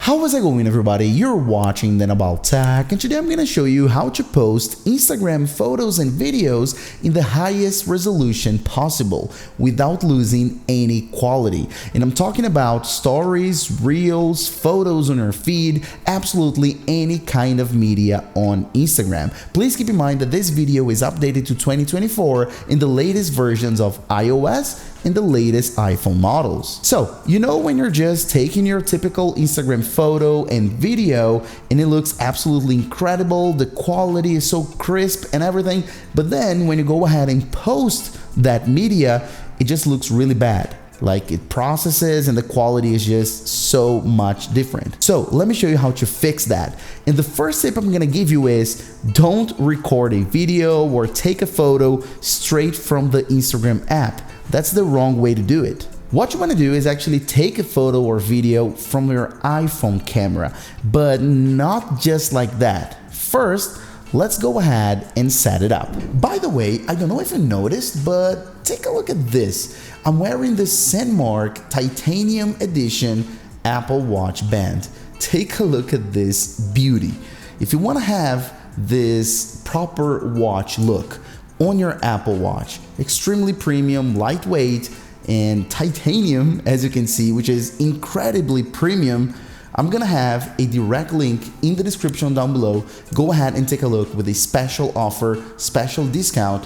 How is it going, everybody? You're watching Then About Tech, and today I'm going to show you how to post Instagram photos and videos in the highest resolution possible without losing any quality. And I'm talking about stories, reels, photos on your feed, absolutely any kind of media on Instagram. Please keep in mind that this video is updated to 2024 in the latest versions of iOS and the latest iPhone models. So, you know when you're just taking your typical Instagram photo and video and it looks absolutely incredible, the quality is so crisp and everything, but then when you go ahead and post that media, it just looks really bad. Like it processes and the quality is just so much different. So let me show you how to fix that. And the first tip I'm gonna give you is don't record a video or take a photo straight from the Instagram app. That's the wrong way to do it. What you want to do is actually take a photo or video from your iPhone camera, but not just like that. First, let's go ahead and set it up. By the way, I don't know if you noticed, but take a look at this. I'm wearing the Sandmarc Titanium Edition Apple Watch band. Take a look at this beauty. If you want to have this proper watch look on your Apple Watch, extremely premium, lightweight, and titanium, as you can see, which is incredibly premium, I'm gonna have a direct link in the description down below. Go ahead and take a look with a special offer, special discount.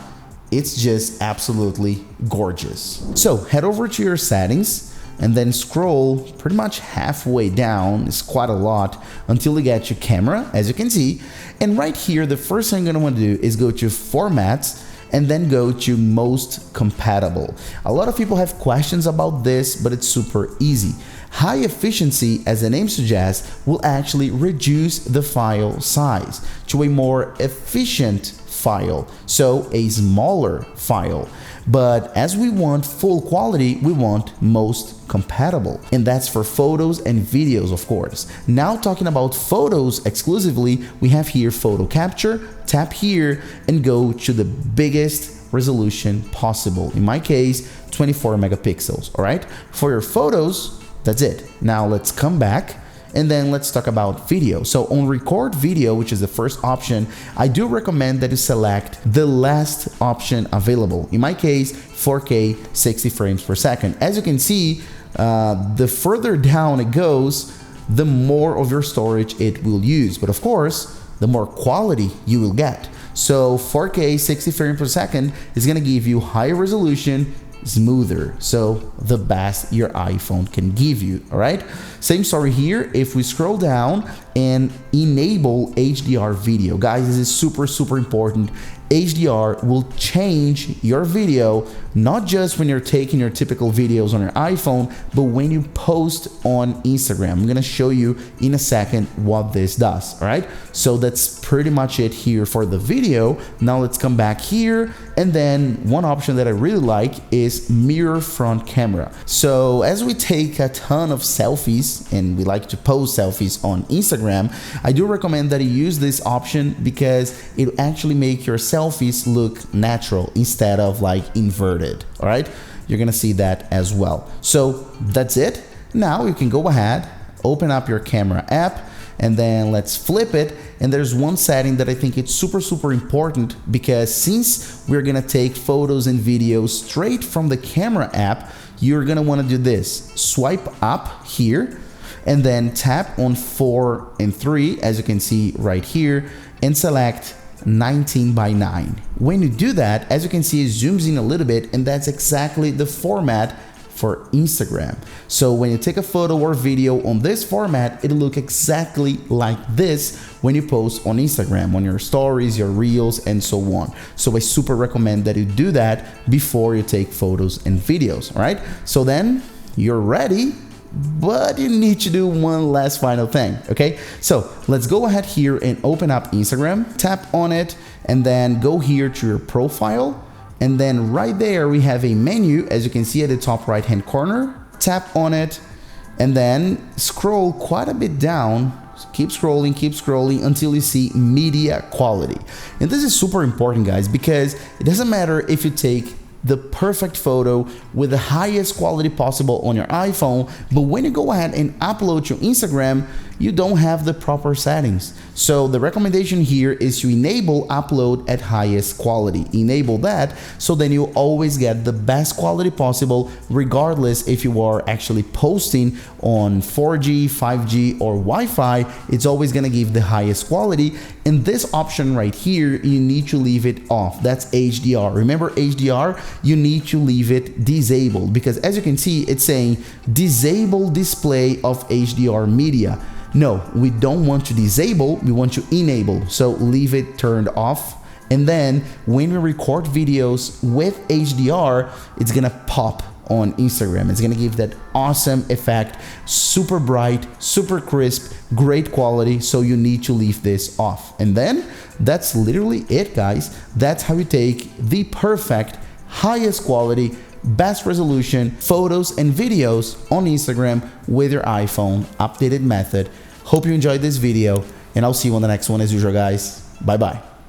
It's just absolutely gorgeous. So head over to your settings and then scroll pretty much halfway down, it's quite a lot, until you get to camera, as you can see. And right here, the first thing you're gonna wanna do is go to formats and then go to most compatible. A lot of people have questions about this, but it's super easy. High efficiency, as the name suggests, will actually reduce the file size to a more efficient file, so a smaller file. But as we want full quality, we want most compatible, and that's for photos and videos, of course. Now talking about photos exclusively, we have here photo capture. Tap here and go to the biggest resolution possible. In my case, 24 megapixels, all right? For your photos, that's it. Now let's come back and then let's talk about video. So on record video, which is the first option, I do recommend that you select the last option available. In my case, 4K 60 frames per second. As you can see, the further down it goes, the more of your storage it will use. But of course, the more quality you will get. So 4K 60 frames per second is gonna give you higher resolution, smoother, so the best your iPhone can give you. All right, same story here. If we scroll down and enable HDR video, guys, this is super important. HDR will change your video, not just when you're taking your typical videos on your iPhone, but when you post on Instagram. I'm gonna show you in a second what this does. All right, so that's pretty much it here for the video. Now let's come back here, and then one option that I really like is mirror front camera. So as we take a ton of selfies and we like to post selfies on Instagram, I do recommend that you use this option because it actually make your selfies look natural instead of like inverted. All right, you're gonna see that as well. So that's it. Now you can go ahead, open up your camera app, and then let's flip it. And there's one setting that I think it's super important, because since we're gonna take photos and videos straight from the camera app, you're gonna wanna do this. Swipe up here and then tap on 4 and 3, as you can see right here, and select 19:9. When you do that, as you can see, it zooms in a little bit, and that's exactly the format for Instagram. So when you take a photo or video on this format, it'll look exactly like this when you post on Instagram, on your stories, your reels, and so on. So I super recommend that you do that before you take photos and videos. All right, so then you're ready, but you need to do one last final thing. Okay, so let's go ahead here and open up Instagram, tap on it, and then go here to your profile. And then right there we have a menu, as you can see at the top right hand corner. Tap on it and then scroll quite a bit down. Keep scrolling until you see media quality. And this is super important, guys, because it doesn't matter if you take the perfect photo with the highest quality possible on your iPhone, but when you go ahead and upload to Instagram, you don't have the proper settings. So the recommendation here is to enable upload at highest quality. Enable that, so then you always get the best quality possible, regardless if you are actually posting on 4G, 5G or Wi-Fi. It's always gonna give the highest quality. And this option right here, you need to leave it off. That's HDR. Remember HDR, you need to leave it disabled, because as you can see, it's saying disable display of HDR media. No, we don't want to disable, we want to enable. So leave it turned off. And then when we record videos with HDR, it's gonna pop on Instagram. It's gonna give that awesome effect, super bright, super crisp, great quality. So you need to leave this off. And then that's literally it, guys. That's how you take the perfect, highest quality, best resolution photos and videos on Instagram with your iPhone. Updated method. Hope you enjoyed this video, and I'll see you on the next one as usual, guys. Bye bye.